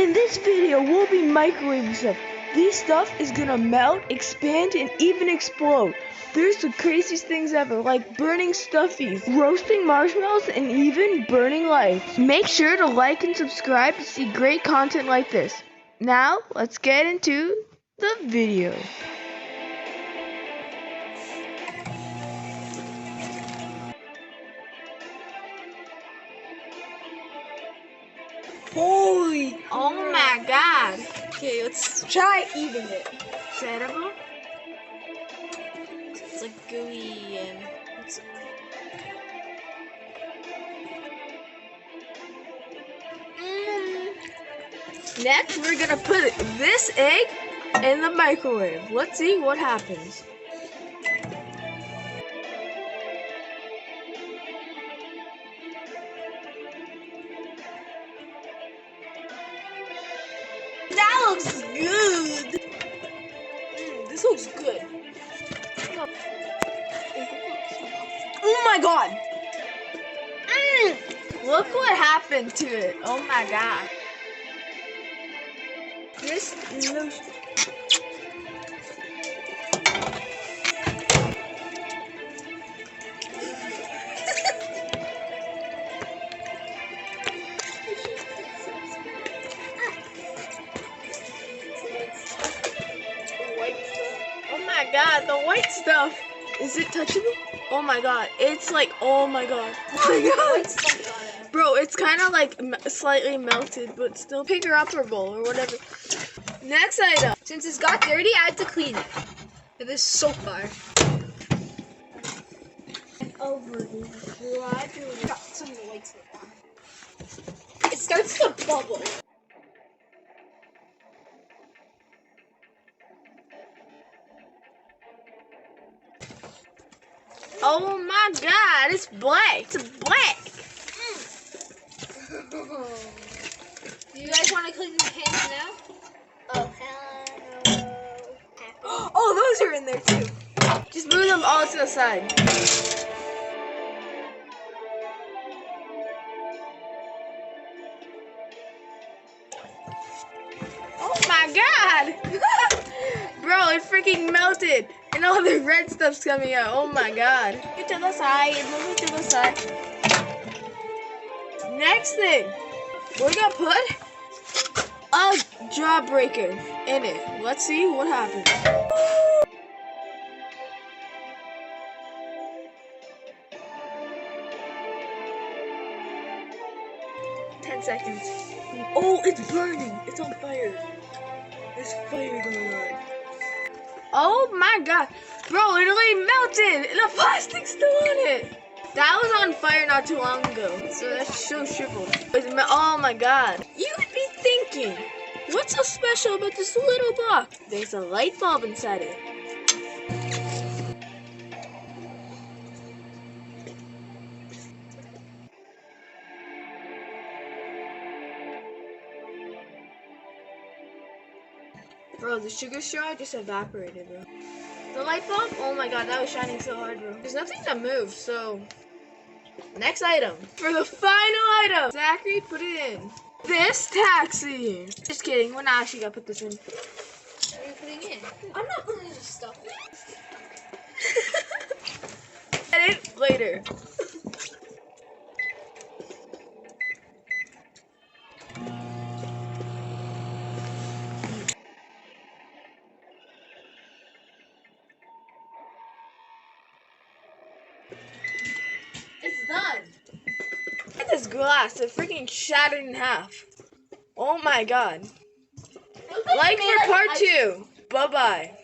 In this video, we'll be microwaving stuff. This stuff is gonna melt, expand, and even explode. There's the craziest things ever, like burning stuffies, roasting marshmallows, and even burning lights. Make sure to like and subscribe to see great content like this. Now, let's get into the video. Holy, oh my god. Okay, let's try eating it. Is it edible? It's like gooey and it's... Next, we're gonna put this egg in the microwave. Let's see what happens. That looks good. This looks good. Oh my god. Look what happened to it. Oh my god. This no. Oh my god, the white stuff. Is it touchable? Oh my god, it's like, oh my god. Oh my god. Bro, it's kind of like slightly melted, but still picker-upperable or whatever. Next item. Since it's got dirty, I had to clean it. It is so far. Got some white stuff on. It starts to bubble. Oh my god, it's black. It's black. Do you guys want to clean the pans now? Oh, hello. Oh, those are in there too. Just move them all to the side. Oh my god! Bro, it freaking melted. And all the red stuff's coming out. Oh my god. Move it to the side. Move it to the side. Next thing. We're gonna put a jawbreaker in it. Let's see what happens. 10 seconds. Oh, it's burning. It's on fire. There's fire going on. Oh my god. Bro, it literally melted. And the plastic's still on it. That was on fire not too long ago. So that's so shriveled. Oh my god. You would be thinking, what's so special about this little box? There's a light bulb inside it. Bro, the sugar straw just evaporated, bro. The light bulb? Oh my god, that was shining so hard, bro. There's nothing to move, so... Next item. For the final item! Zachary, put it in. This taxi! Just kidding, we're not actually gonna put this in. What are you putting in? I'm not putting this stuff in. Edit later. It's done. Look at this glass. It freaking shattered in half. Oh my god. Like for part 2. Bye-bye.